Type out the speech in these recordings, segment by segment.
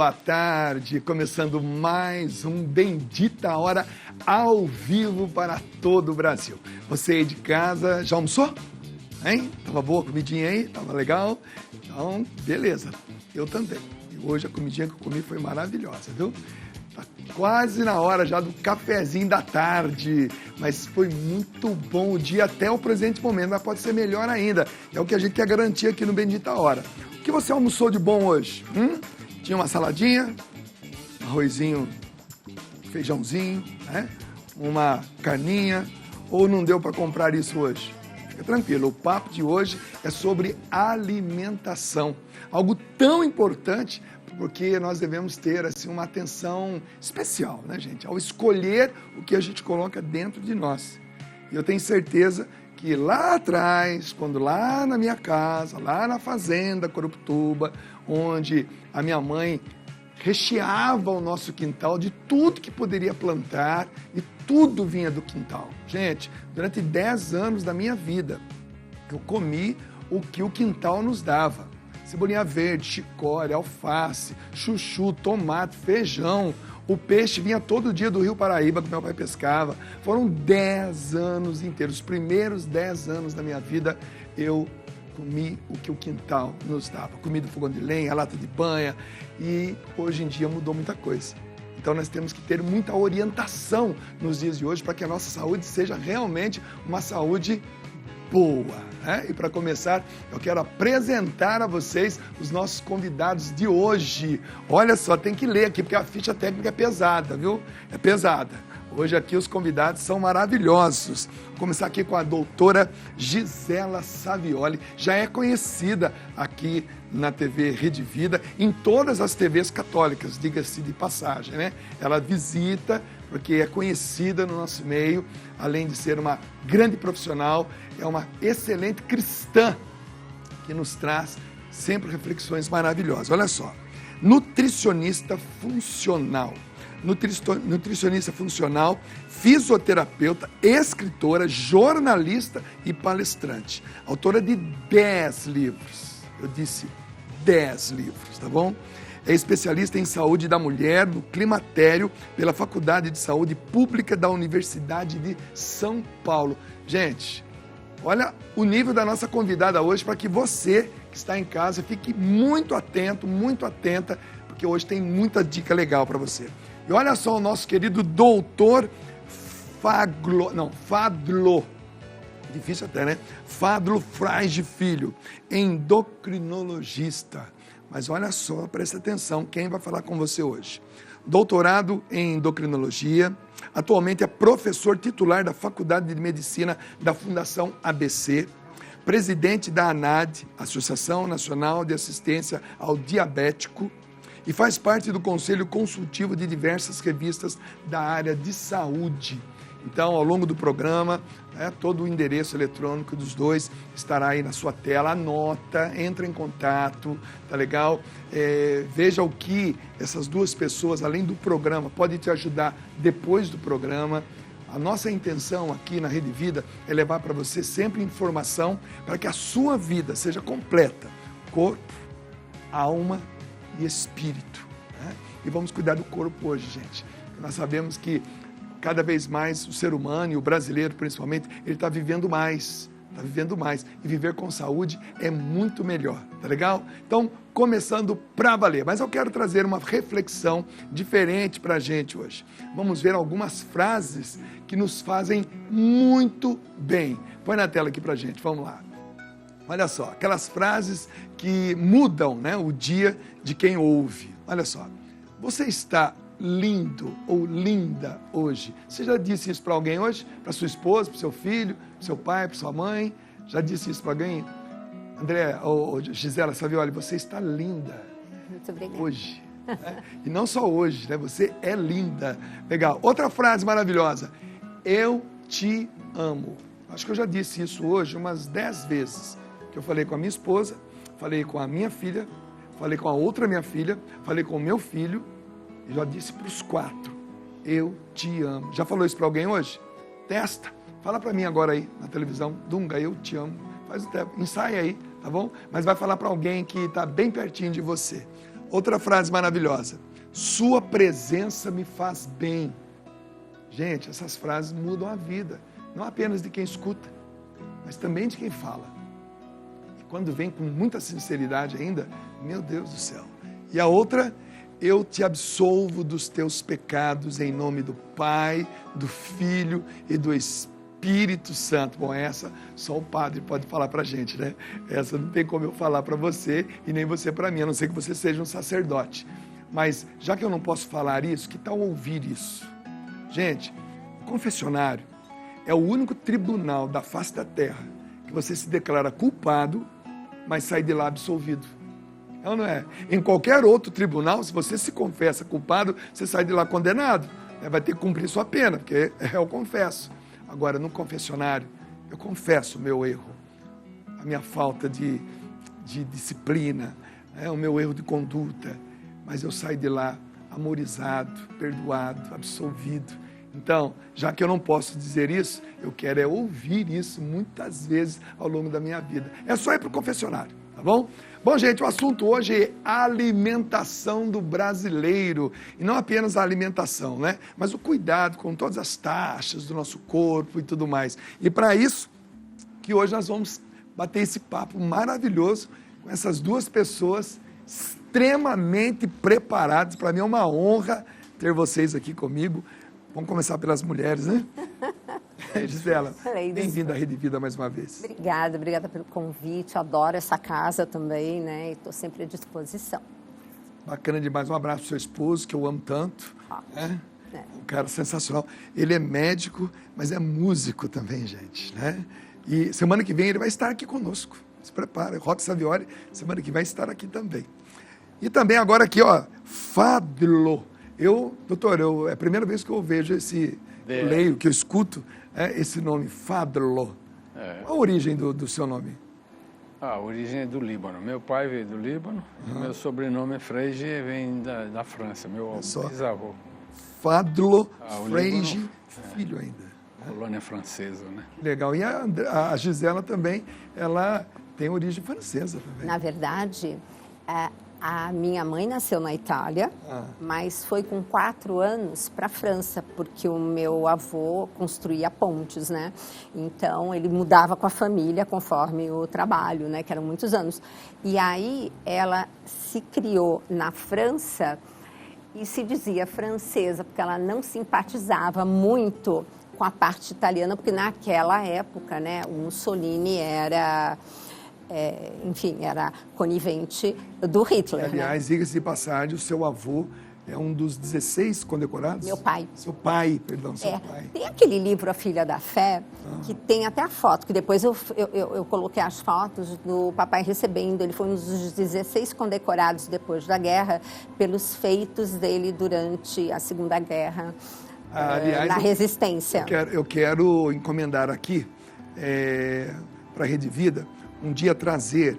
boa tarde, começando mais um Bendita Hora ao vivo para todo o Brasil. Você aí de casa, já almoçou? Hein? Tava boa a comidinha aí? Tava legal? Então, beleza, eu também. E hoje a comidinha que eu comi foi maravilhosa, viu? Tá quase na hora já do cafezinho da tarde, mas foi muito bom o dia até o presente momento, mas pode ser melhor ainda. É o que a gente quer garantir aqui no Bendita Hora. O que você almoçou de bom hoje? Tinha uma saladinha, arrozinho, feijãozinho, né? Uma carninha, ou não deu para comprar isso hoje? Fica tranquilo, o papo de hoje é sobre alimentação, algo tão importante porque nós devemos ter assim, uma atenção especial, né, gente? Ao escolher o que a gente coloca dentro de nós. E eu tenho certeza que lá atrás, quando lá na minha casa, lá na fazenda Coruptuba, onde a minha mãe recheava o nosso quintal de tudo que poderia plantar e tudo vinha do quintal. Gente, durante 10 anos da minha vida, eu comi o que o quintal nos dava. Cebolinha verde, chicória, alface, chuchu, tomate, feijão. O peixe vinha todo dia do Rio Paraíba, que meu pai pescava. Foram 10 anos inteiros. Os primeiros 10 anos da minha vida, eu comi o que o quintal nos dava. Comi do fogão de lenha, a lata de banha. E hoje em dia mudou muita coisa. Então nós temos que ter muita orientação nos dias de hoje para que a nossa saúde seja realmente uma saúde boa, né? E para começar, eu quero apresentar a vocês os nossos convidados de hoje. Olha só, tem que ler aqui, porque a ficha técnica é pesada, viu? É pesada. Hoje aqui os convidados são maravilhosos. Vou começar aqui com a doutora Gisela Savioli. Já é conhecida aqui na TV Rede Vida, em todas as TVs católicas, diga-se de passagem, né? Ela visita, porque é conhecida no nosso meio, além de ser uma grande profissional, é uma excelente cristã, que nos traz sempre reflexões maravilhosas. Olha só, nutricionista funcional, fisioterapeuta, escritora, jornalista e palestrante, autora de 10 livros, eu disse 10 livros, tá bom? É especialista em saúde da mulher no climatério pela Faculdade de Saúde Pública da Universidade de São Paulo. Gente, olha o nível da nossa convidada hoje para que você que está em casa fique muito atento, muito atenta, porque hoje tem muita dica legal para você. E olha só o nosso querido doutor Fadlo, difícil até, né? Fadlo Frade Filho, endocrinologista. Mas olha só, presta atenção, quem vai falar com você hoje? Doutorado em endocrinologia, atualmente é professor titular da Faculdade de Medicina da Fundação ABC, presidente da ANAD, Associação Nacional de Assistência ao Diabético, e faz parte do Conselho Consultivo de diversas revistas da área de saúde. Então, ao longo do programa, todo o endereço eletrônico dos dois estará aí na sua tela. Anota, entra em contato, tá legal? Veja o que essas duas pessoas, além do programa, podem te ajudar depois do programa. A nossa intenção aqui na Rede Vida é levar para você sempre informação para que a sua vida seja completa. Corpo, alma e espírito, né? E vamos cuidar do corpo hoje, gente. Nós sabemos que cada vez mais o ser humano, e o brasileiro principalmente, ele está vivendo mais. E viver com saúde é muito melhor, tá legal? Então, começando para valer. Mas eu quero trazer uma reflexão diferente para a gente hoje. Vamos ver algumas frases que nos fazem muito bem. Põe na tela aqui para a gente, vamos lá. Olha só, aquelas frases que mudam, né, o dia de quem ouve. Olha só, você está lindo ou linda hoje. Você já disse isso para alguém hoje? Para sua esposa, para o seu filho, para o seu pai, para sua mãe? Já disse isso para alguém? André, ou Gisela Savioli, você está linda. Muito obrigada. Hoje. Né? E não só hoje, né? Você é linda. Legal. Outra frase maravilhosa. Eu te amo. Acho que eu já disse isso hoje umas 10 vezes. Que eu falei com a minha esposa, falei com a minha filha, falei com a outra minha filha, falei com o meu filho, e já disse para os 4, eu te amo. Já falou isso para alguém hoje? Testa. Fala para mim agora aí na televisão, Dunga, eu te amo. Faz o tempo, ensaia aí, tá bom? Mas vai falar para alguém que está bem pertinho de você. Outra frase maravilhosa. Sua presença me faz bem. Gente, essas frases mudam a vida. Não apenas de quem escuta, mas também de quem fala. E quando vem com muita sinceridade ainda, meu Deus do céu. E a outra, eu te absolvo dos teus pecados em nome do Pai, do Filho e do Espírito Santo. Bom, essa só o padre pode falar para a gente, né? Essa não tem como eu falar para você e nem você para mim, a não ser que você seja um sacerdote. Mas já que eu não posso falar isso, que tal ouvir isso? Gente, o confessionário é o único tribunal da face da terra que você se declara culpado, mas sai de lá absolvido. É ou não é? Em qualquer outro tribunal, se você se confessa culpado, você sai de lá condenado. Vai ter que cumprir sua pena, porque eu confesso. Agora, no confessionário, eu confesso o meu erro, a minha falta de disciplina, o meu erro de conduta, mas eu saio de lá amorizado, perdoado, absolvido. Então, já que eu não posso dizer isso, eu quero ouvir isso muitas vezes ao longo da minha vida. É só ir para o confessionário, tá bom? Bom, gente, o assunto hoje é alimentação do brasileiro. E não apenas a alimentação, né? Mas o cuidado com todas as taxas do nosso corpo e tudo mais. E para isso, que hoje nós vamos bater esse papo maravilhoso com essas duas pessoas extremamente preparadas. Para mim é uma honra ter vocês aqui comigo. Vamos começar pelas mulheres, né? Gisela, bem-vinda à Rede Vida mais uma vez. Obrigada pelo convite, adoro essa casa também, né? E estou sempre à disposição. Bacana demais, um abraço para o seu esposo, que eu amo tanto. Um cara sensacional. Ele é médico, mas é músico também, gente, né? E semana que vem ele vai estar aqui conosco. Se prepara, Roque Savioli, semana que vem vai estar aqui também. E também agora aqui, ó, Fadlo. Doutor, é a primeira vez que eu vejo eu leio, que eu escuto esse nome, Fadlo. Qual a origem do seu nome? A origem é do Líbano. Meu pai veio do Líbano, meu sobrenome é Freige, vem da França, meu bisavô. Fadlo Freige, filho ainda. Colônia francesa, né? Legal. E a Gisela também, ela tem origem francesa também. Na verdade, a minha mãe nasceu na Itália, mas foi com 4 anos para a França, porque o meu avô construía pontes, né? Então, ele mudava com a família conforme o trabalho, né? Que eram muitos anos. E aí, ela se criou na França e se dizia francesa, porque ela não simpatizava muito com a parte italiana, porque naquela época, né? O Mussolini era... era conivente do Hitler. Aliás, diga-se de passagem, o seu avô é um dos 16 condecorados? Meu pai. Seu pai, perdão, seu pai. Tem aquele livro A Filha da Fé, que tem até a foto, que depois eu coloquei as fotos do papai recebendo. Ele foi um dos 16 condecorados depois da guerra pelos feitos dele durante a Segunda Guerra, aliás, na resistência. Eu quero encomendar aqui para a Rede Vida um dia trazer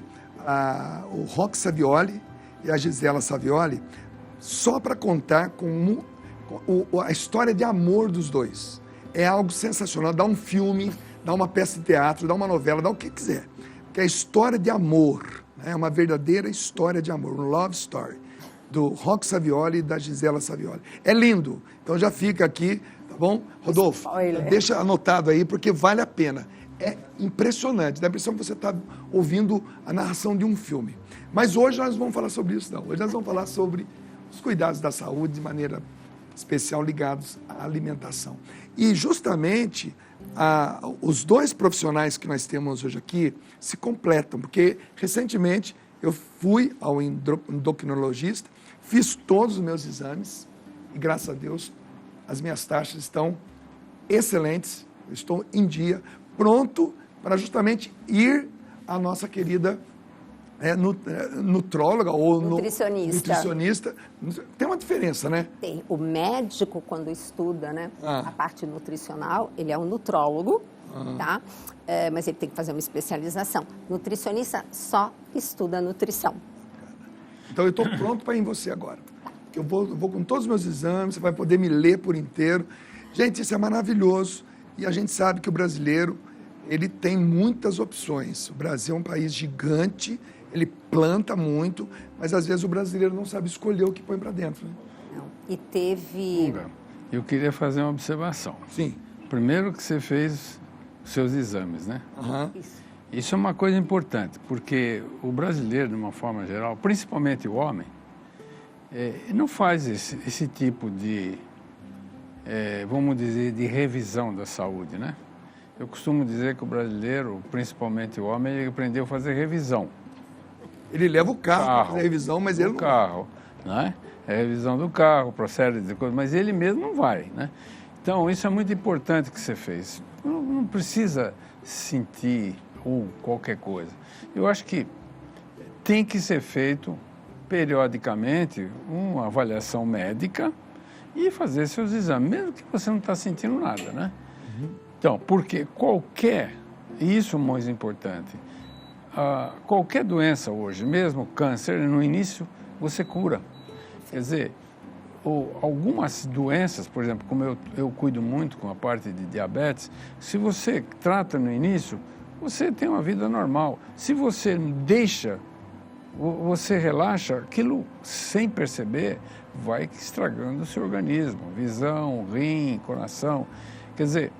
o Roque Savioli e a Gisela Savioli só para contar a história de amor dos dois. É algo sensacional, dá um filme, dá uma peça de teatro, dá uma novela, dá o que quiser. Porque é a história de amor, né? É uma verdadeira história de amor, um love story, do Roque Savioli e da Gisela Savioli. É lindo, então já fica aqui, tá bom? Rodolfo, deixa anotado aí, porque vale a pena. É impressionante, dá a impressão que você está ouvindo a narração de um filme. Mas hoje nós não vamos falar sobre isso, não. Hoje nós vamos falar sobre os cuidados da saúde de maneira especial ligados à alimentação. E justamente os dois profissionais que nós temos hoje aqui se completam, porque recentemente eu fui ao endocrinologista, fiz todos os meus exames e graças a Deus as minhas taxas estão excelentes, eu estou em dia, pronto para justamente ir à nossa querida nutróloga ou nutricionista. Tem uma diferença, né? Tem. O médico, quando estuda, né, a parte nutricional, ele é um nutrólogo, tá? Mas ele tem que fazer uma especialização. Nutricionista só estuda nutrição. Então eu estou pronto para ir em você agora. Eu vou com todos os meus exames, você vai poder me ler por inteiro. Gente, isso é maravilhoso. E a gente sabe que o brasileiro, ele tem muitas opções. O Brasil é um país gigante Ele planta muito, mas às vezes o brasileiro não sabe escolher o que põe para dentro. Né? Não. E teve... Eu queria fazer uma observação. Sim. Primeiro que você fez os seus exames, né? Uhum. Isso é uma coisa importante, porque o brasileiro, de uma forma geral, principalmente o homem, não faz esse tipo de, vamos dizer, de revisão da saúde, né? Eu costumo dizer que o brasileiro, principalmente o homem, ele aprendeu a fazer revisão. Ele leva o carro para fazer revisão, mas ele não... O carro, né? É a revisão do carro, procede de coisas, mas ele mesmo não vai, né? Então, isso é muito importante que você fez. Não precisa sentir ou qualquer coisa. Eu acho que tem que ser feito periodicamente uma avaliação médica e fazer seus exames, mesmo que você não está sentindo nada, né? Uhum. Então, porque e isso é o mais importante, qualquer doença hoje, mesmo câncer, no início você cura. Quer dizer, algumas doenças, por exemplo, como eu cuido muito com a parte de diabetes, se você trata no início, você tem uma vida normal. Se você deixa, você relaxa, aquilo sem perceber vai estragando o seu organismo, visão, rim, coração. Quer dizer,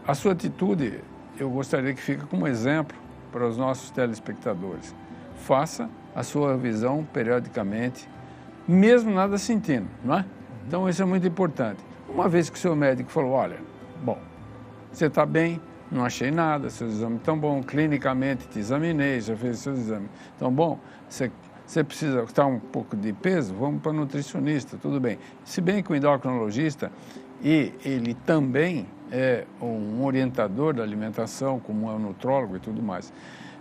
a sua atitude, eu gostaria que fique como exemplo para os nossos telespectadores. Faça a sua revisão periodicamente, mesmo nada sentindo, não é? Então, isso é muito importante. Uma vez que o seu médico falou, olha, bom, você está bem, não achei nada, seus exames estão bons, clinicamente te examinei, já fez seus exames tão bom, você precisa estar um pouco de peso, vamos para o nutricionista, tudo bem. Se bem que o endocrinologista, ele também é um orientador da alimentação, como é um nutrólogo e tudo mais.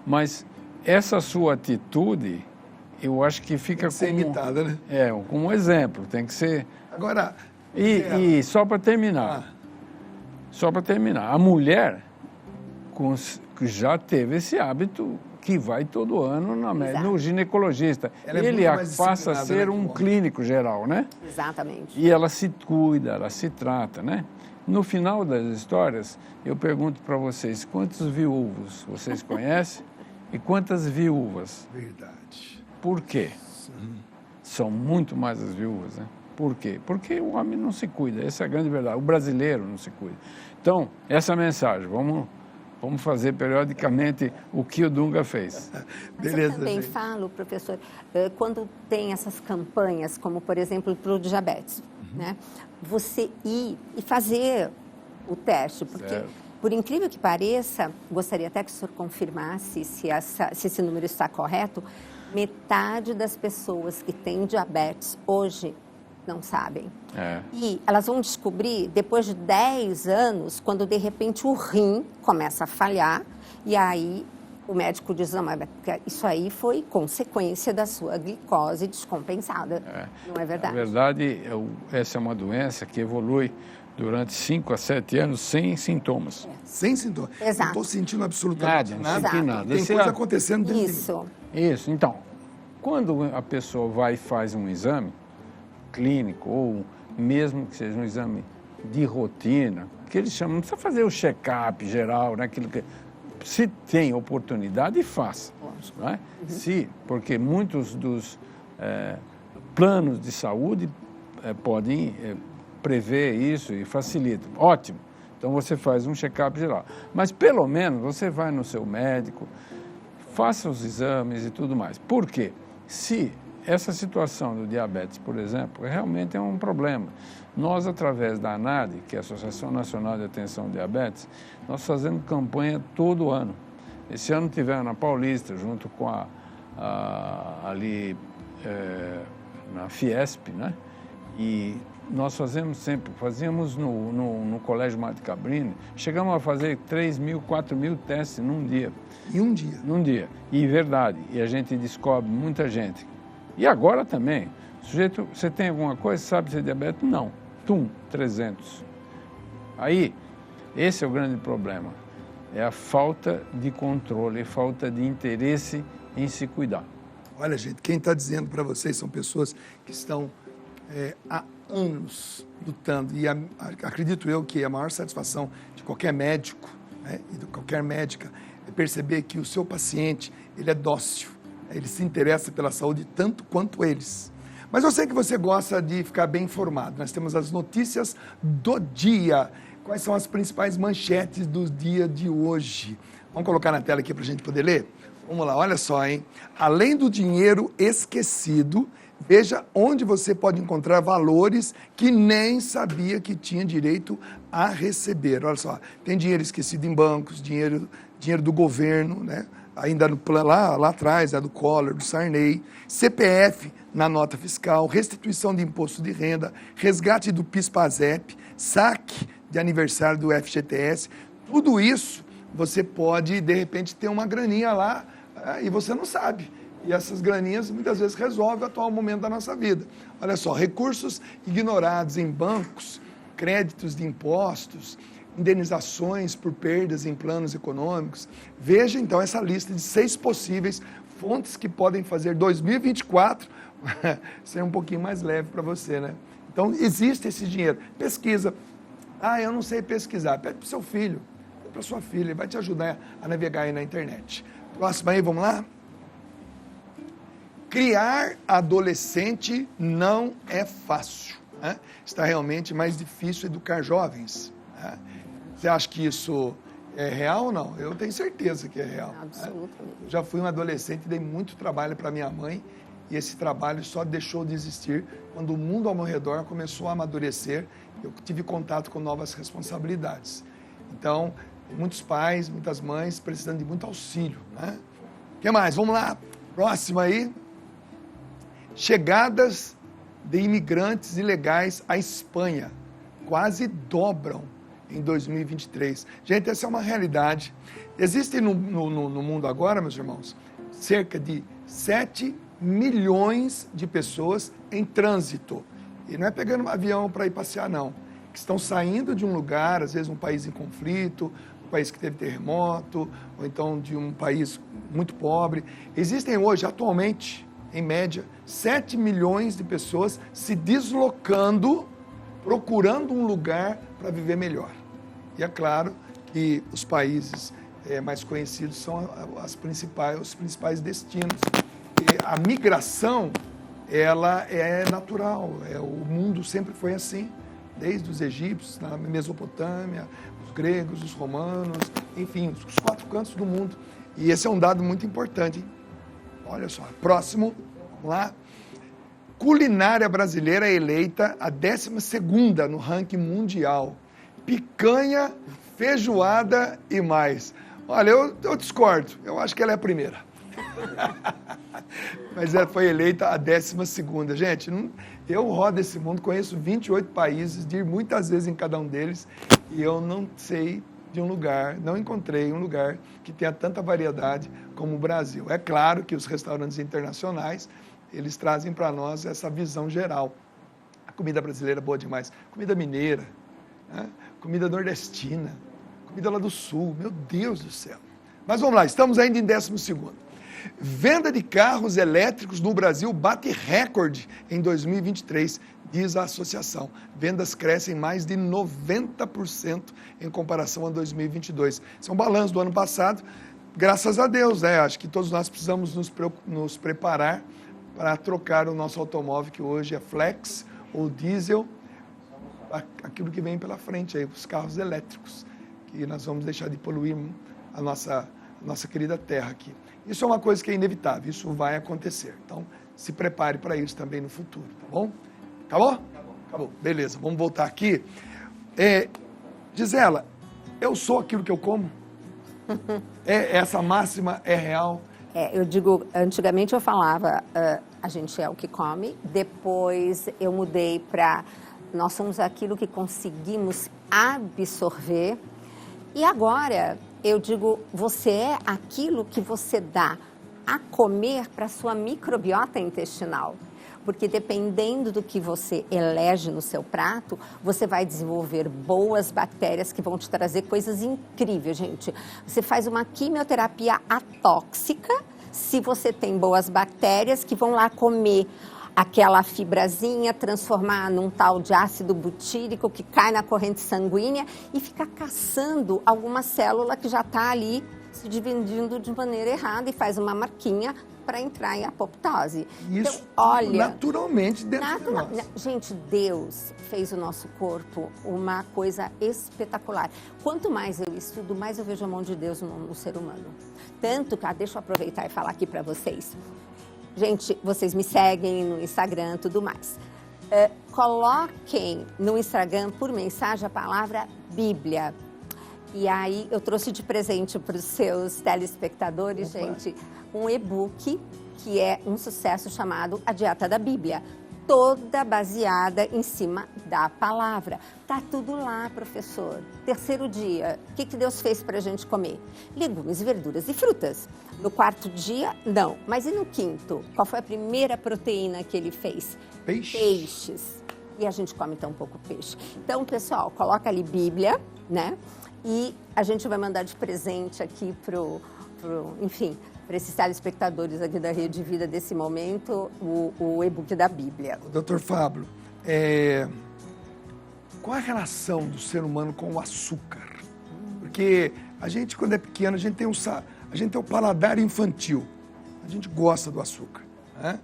Mas essa sua atitude, eu acho que fica como... imitada, né? Como um exemplo, tem que ser... Agora... E só para terminar, a mulher que já teve esse hábito, que vai todo ano no ginecologista. Ele passa a ser um clínico geral, né? Exatamente. E ela se cuida, ela se trata, né? No final das histórias, eu pergunto para vocês, quantos viúvos vocês conhecem e quantas viúvas? Verdade. Por quê? São muito mais as viúvas, né? Por quê? Porque o homem não se cuida, essa é a grande verdade. O brasileiro não se cuida. Então, essa mensagem, vamos fazer periodicamente o que o Dunga fez. Beleza, eu também falo, professor, quando tem essas campanhas, como, por exemplo, para o diabetes, né? Você ir e fazer o teste, porque, certo. Por incrível que pareça, gostaria até que o senhor confirmasse se esse número está correto, metade das pessoas que têm diabetes hoje não sabem. E elas vão descobrir depois de 10 anos, quando de repente o rim começa a falhar, e aí o médico diz, não, mas isso aí foi consequência da sua glicose descompensada. Não é verdade? Na verdade, essa é uma doença que evolui durante 5 a 7 anos sem sintomas. Sem sintomas? Exato. Não estou sentindo absolutamente nada. Tem coisa acontecendo dentro de mim. Isso. Então, quando a pessoa vai e faz um exame clínico, ou mesmo que seja um exame de rotina, que eles chamam, não precisa fazer o check-up geral, né? Aquilo que, se tem oportunidade, faça. Não é? Porque muitos dos planos de saúde podem prever isso e facilitam. Ótimo. Então, você faz um check-up geral. Mas, pelo menos, você vai no seu médico, faça os exames e tudo mais. Por quê? Se essa situação do diabetes, por exemplo, realmente é um problema. Nós, através da ANADI, que é a Associação Nacional de Atenção ao Diabetes, nós fazemos campanha todo ano. Esse ano tivemos na Paulista, junto com ali na Fiesp, né? E nós fazíamos no Colégio Mate Cabrini, chegamos a fazer 3.000, 4.000 testes num dia. Em um dia? Num dia. E verdade, e a gente descobre muita gente. E agora também, sujeito, você tem alguma coisa, sabe se é diabetes? Não. 300. Aí, esse é o grande problema. É a falta de controle, falta de interesse em se cuidar. Olha, gente, quem está dizendo para vocês são pessoas que estão há anos lutando. E acredito eu que a maior satisfação de qualquer médico, né, e de qualquer médica é perceber que o seu paciente, ele é dócil. Ele se interessa pela saúde tanto quanto eles. Mas eu sei que você gosta de ficar bem informado. Nós temos as notícias do dia. Quais são as principais manchetes do dia de hoje? Vamos colocar na tela aqui para a gente poder ler? Vamos lá, olha só, hein? Além do dinheiro esquecido, veja onde você pode encontrar valores que nem sabia que tinha direito a receber. Olha só, tem dinheiro esquecido em bancos, dinheiro do governo, né? Ainda lá atrás, do Collor, do Sarney, CPF na nota fiscal, restituição de imposto de renda, resgate do PIS/PASEP, saque de aniversário do FGTS, tudo isso você pode, de repente, ter uma graninha lá e você não sabe. E essas graninhas muitas vezes resolvem o atual momento da nossa vida. Olha só, recursos ignorados em bancos, créditos de impostos, indenizações por perdas em planos econômicos. Veja então essa lista de 6 possíveis fontes que podem fazer 2024 ser um pouquinho mais leve para você, né? Então existe esse dinheiro. Pesquisa. Eu não sei pesquisar. Pede para o seu filho, para sua filha, ele vai te ajudar a navegar aí na internet. Próximo aí, vamos lá? Criar adolescente não é fácil. Né? Está realmente mais difícil educar jovens. Né? Você acha que isso é real ou não? Eu tenho certeza que é real. Absolutamente. Né? Eu já fui um adolescente, dei muito trabalho para minha mãe e esse trabalho só deixou de existir quando o mundo ao meu redor começou a amadurecer. Eu tive contato com novas responsabilidades. Então, muitos pais, muitas mães precisando de muito auxílio. Né? O que mais? Vamos lá. Próximo aí. Chegadas de imigrantes ilegais à Espanha quase dobram em 2023. Gente, essa é uma realidade. Existem no mundo agora, meus irmãos, cerca de 7 milhões de pessoas em trânsito. E não é pegando um avião para ir passear, não. Que estão saindo de um lugar, às vezes um país em conflito, um país que teve terremoto, ou então de um país muito pobre. Existem hoje, atualmente, em média, 7 milhões de pessoas se deslocando, procurando um lugar para viver melhor. E é claro que os países mais conhecidos são os principais destinos. E a migração, ela é natural, o mundo sempre foi assim, desde os egípcios, na Mesopotâmia, os gregos, os romanos, enfim, os 4 cantos do mundo. E esse é um dado muito importante, hein? Olha só, próximo, vamos lá. Culinária brasileira é eleita a 12ª no ranking mundial. Picanha, feijoada e mais. Olha, eu discordo, eu acho que ela é a primeira. Mas ela foi eleita a 12ª. Gente, eu rodo esse mundo, conheço 28 países, de ir muitas vezes em cada um deles, e eu não sei de um lugar, não encontrei um lugar que tenha tanta variedade como o Brasil. É claro que os restaurantes internacionais, eles trazem para nós essa visão geral. A comida brasileira é boa demais. Comida mineira, né? Comida nordestina, comida lá do sul, meu Deus do céu. Mas vamos lá, estamos ainda em 12º. Venda de carros elétricos no Brasil bate recorde em 2023, diz a associação. Vendas crescem mais de 90% em comparação a 2022. Esse é um balanço do ano passado. Graças a Deus, né? Acho que todos nós precisamos nos preparar para trocar o nosso automóvel, que hoje é flex ou diesel, aquilo que vem pela frente, aí, os carros elétricos, que nós vamos deixar de poluir a nossa querida terra aqui. Isso é uma coisa que é inevitável, isso vai acontecer. Então, se prepare para isso também no futuro, tá bom? Acabou? Acabou. Beleza, vamos voltar aqui. Gisela, eu sou aquilo que eu como? Essa máxima é real? Eu digo, antigamente eu falava, a gente é o que come, depois eu mudei para nós somos aquilo que conseguimos absorver, e agora eu digo, você é aquilo que você dá a comer para a sua microbiota intestinal. Porque dependendo do que você elege no seu prato, você vai desenvolver boas bactérias que vão te trazer coisas incríveis, gente. Você faz uma quimioterapia atóxica se você tem boas bactérias que vão lá comer aquela fibrazinha, transformar num tal de ácido butírico que cai na corrente sanguínea e fica caçando alguma célula que já está ali se dividindo de maneira errada e faz uma marquinha para entrar em apoptose. Isso, então, olha, naturalmente dentro de nós. Gente, Deus fez o nosso corpo uma coisa espetacular. Quanto mais eu estudo, mais eu vejo a mão de Deus no ser humano. Tanto que, deixa eu aproveitar e falar aqui para vocês. Gente, vocês me seguem no Instagram e tudo mais. Coloquem no Instagram por mensagem a palavra Bíblia. E aí eu trouxe de presente para os seus telespectadores, gente, um e-book que é um sucesso chamado A Dieta da Bíblia. Toda baseada em cima da palavra. Tá tudo lá, professor. Terceiro dia, o que Deus fez para a gente comer? Legumes, verduras e frutas. No quarto dia, não. Mas e no quinto? Qual foi a primeira proteína que ele fez? Peixes. E a gente come tão pouco peixe. Então, pessoal, coloca ali Bíblia, né? E a gente vai mandar de presente aqui enfim, para esses telespectadores aqui da Rede Vida desse momento, o e-book da Bíblia. Doutor Fábio, qual a relação do ser humano com o açúcar? Porque a gente, quando é pequeno, a gente tem o paladar infantil. A gente gosta do açúcar, né?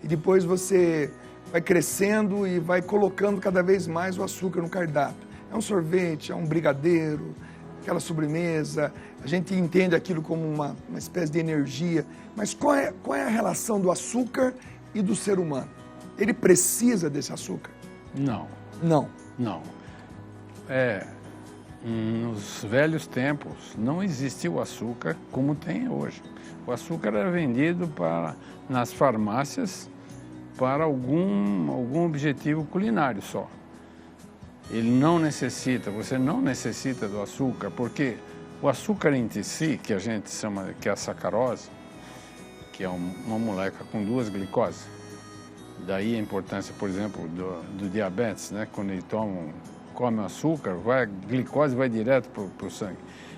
E depois você vai crescendo e vai colocando cada vez mais o açúcar no cardápio. É um sorvete, é um brigadeiro, aquela sobremesa, a gente entende aquilo como uma espécie de energia. Mas qual é a relação do açúcar e do ser humano? Ele precisa desse açúcar? Não. Não. Não. Nos velhos tempos não existia o açúcar como tem hoje. O açúcar era vendido nas farmácias para algum objetivo culinário só. Você não necessita do açúcar, porque o açúcar em si, que a gente chama que é a sacarose, que é uma molécula com duas glicoses, daí a importância, por exemplo, do diabetes, né? Quando ele come açúcar, a glicose vai direto para o sangue.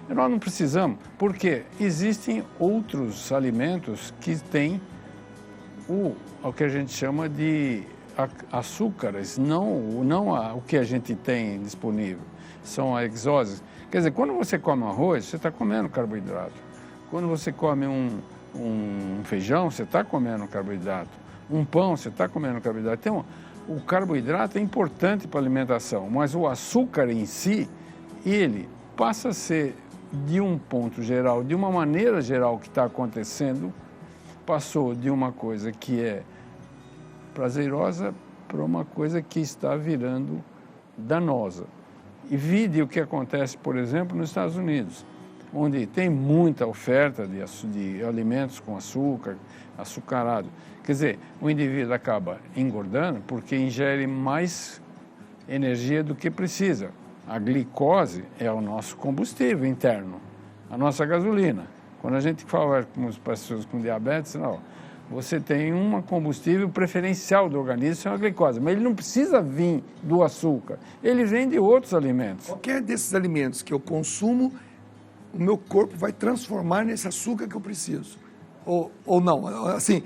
E nós não precisamos, porque existem outros alimentos que têm o que a gente chama de açúcares, não o que a gente tem disponível, são a exoses. Quer dizer, quando você come arroz, você está comendo carboidrato. Quando você come um feijão, você está comendo carboidrato. Um pão, você está comendo carboidrato. Então, o carboidrato é importante para a alimentação, mas o açúcar em si, ele passa a ser, de um ponto geral, de uma maneira geral que está acontecendo, passou de uma coisa que é prazerosa para uma coisa que está virando danosa. E vide o que acontece, por exemplo, nos Estados Unidos, onde tem muita oferta de alimentos com açúcar, açucarado. Quer dizer, o indivíduo acaba engordando porque ingere mais energia do que precisa. A glicose é o nosso combustível interno, a nossa gasolina. Quando a gente fala com as pessoas com diabetes, não, você tem um combustível preferencial do organismo, é a glicose, mas ele não precisa vir do açúcar, ele vem de outros alimentos. Qualquer desses alimentos que eu consumo, o meu corpo vai transformar nesse açúcar que eu preciso. Ou não, assim,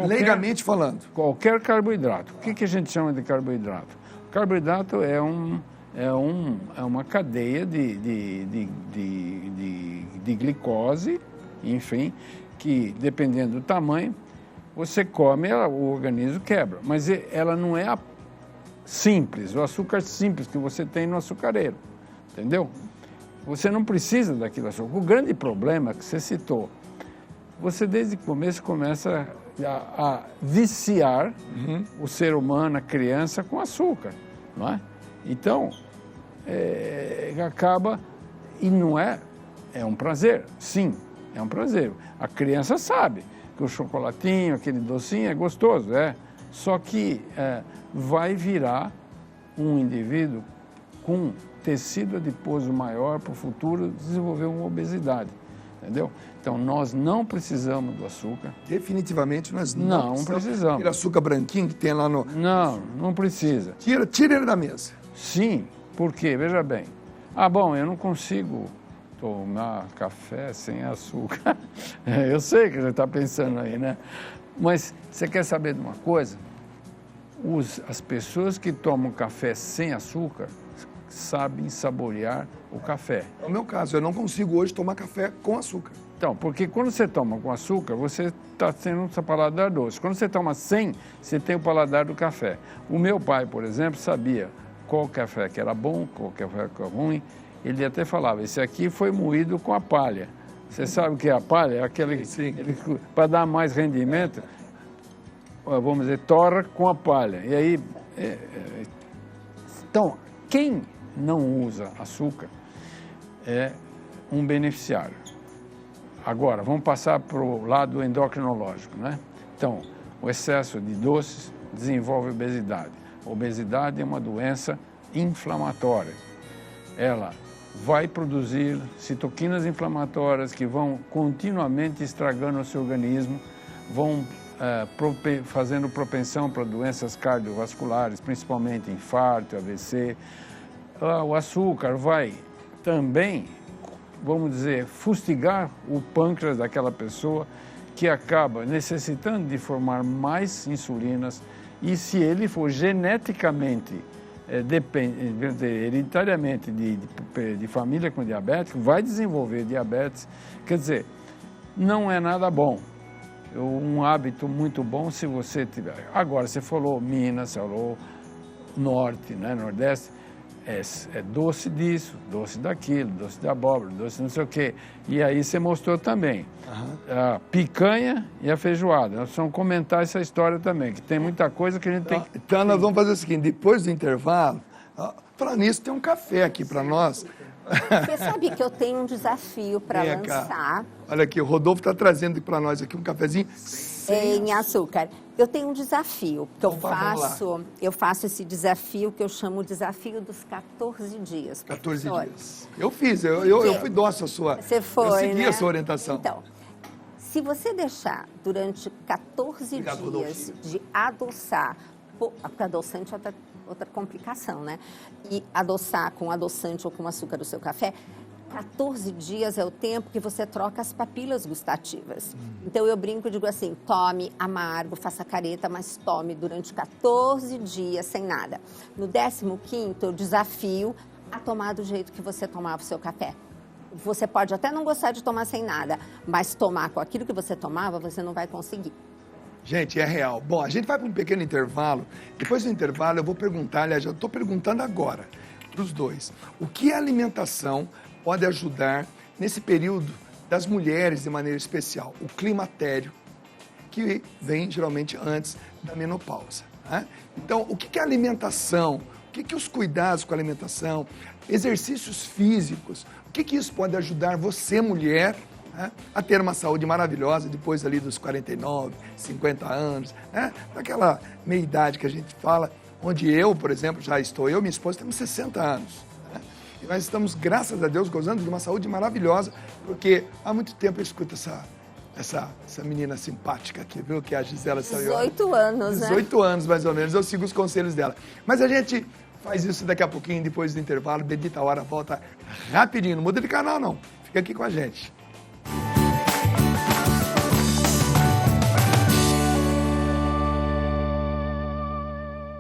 leigamente falando. Qualquer carboidrato. O que a gente chama de carboidrato? O carboidrato é uma cadeia de glicose, enfim, que dependendo do tamanho, você come, o organismo quebra. Mas ela não é simples, o açúcar simples que você tem no açucareiro, entendeu? Você não precisa daquilo açúcar. O grande problema que você citou, você desde o começo começa a viciar o ser humano, a criança, com açúcar, não é? Então, acaba, e não é um prazer, sim, é um prazer. A criança sabe que o chocolatinho, aquele docinho é gostoso, só que vai virar um indivíduo com tecido adiposo maior para o futuro desenvolver uma obesidade, entendeu? Então, nós não precisamos do açúcar. Definitivamente nós não precisamos. Aquele açúcar branquinho que tem lá no... Não precisa. Tira ele da mesa. Sim, porque, veja bem, bom, eu não consigo tomar café sem açúcar. Eu sei que você está pensando aí, né? Mas você quer saber de uma coisa? As pessoas que tomam café sem açúcar sabem saborear o café. É o meu caso, eu não consigo hoje tomar café com açúcar. Então, porque quando você toma com açúcar, você está tendo um paladar doce. Quando você toma sem, você tem o paladar do café. O meu pai, por exemplo, sabia qual café que era bom, qual café que era ruim. Ele até falava, esse aqui foi moído com a palha. Você sabe o que é a palha? É aquele, para dar mais rendimento, vamos dizer, torra com a palha. E aí, então, quem não usa açúcar é um beneficiário. Agora, vamos passar para o lado endocrinológico, né? Então, o excesso de doces desenvolve obesidade. A obesidade é uma doença inflamatória. Ela vai produzir citoquinas inflamatórias que vão continuamente estragando o seu organismo, vão fazendo propensão para doenças cardiovasculares, principalmente infarto, AVC. O açúcar vai também, vamos dizer, fustigar o pâncreas daquela pessoa que acaba necessitando de formar mais insulinas e se ele for geneticamente, hereditariamente de família com diabetes, vai desenvolver diabetes. Quer dizer, não é nada bom. Um hábito muito bom se você tiver. Agora, você falou Minas, você falou Norte, né, Nordeste, é doce disso, doce daquilo, doce de abóbora, doce não sei o quê. E aí você mostrou também a picanha e a feijoada. Nós vamos comentar essa história também, que tem muita coisa que a gente tem que... Então, nós vamos fazer o seguinte, depois do intervalo, falando nisso, tem um café aqui para nós. Você sabe que eu tenho um desafio para lançar. Olha aqui, o Rodolfo está trazendo para nós aqui um cafezinho em açúcar. Eu tenho um desafio, porque eu faço esse desafio que eu chamo de desafio dos 14 dias. 14 dias. Eu fiz, eu fui dócil a sua. Você foi, eu segui, né, a sua orientação. Então, se você deixar durante 14 dias de adoçar, porque adoçante é outra complicação, né? E adoçar com adoçante ou com açúcar o seu café, 14 dias é o tempo que você troca as papilas gustativas. Então, eu brinco e digo assim, tome amargo, faça careta, mas tome durante 14 dias sem nada. No 15º, eu desafio a tomar do jeito que você tomava o seu café. Você pode até não gostar de tomar sem nada, mas tomar com aquilo que você tomava, você não vai conseguir. Gente, é real. Bom, a gente vai para um pequeno intervalo. Depois do intervalo, eu vou perguntar, aliás, eu estou perguntando agora para os dois. O que a alimentação pode ajudar nesse período das mulheres de maneira especial? O climatério, que vem geralmente antes da menopausa, né? Então, o que a alimentação, o que os cuidados com a alimentação, exercícios físicos, o que isso pode ajudar você, mulher, né, a ter uma saúde maravilhosa depois ali dos 49, 50 anos, né, daquela meia-idade que a gente fala, onde eu, por exemplo, já estou, eu e minha esposa temos 60 anos. Né, e nós estamos, graças a Deus, gozando de uma saúde maravilhosa, porque há muito tempo eu escuto essa menina simpática aqui, viu, que é a Gisela Saviola. 18 anos, né? 18 anos, mais ou menos, eu sigo os conselhos dela. Mas a gente faz isso daqui a pouquinho, depois do intervalo, Bendita Hora volta rapidinho, não muda de canal não, fica aqui com a gente.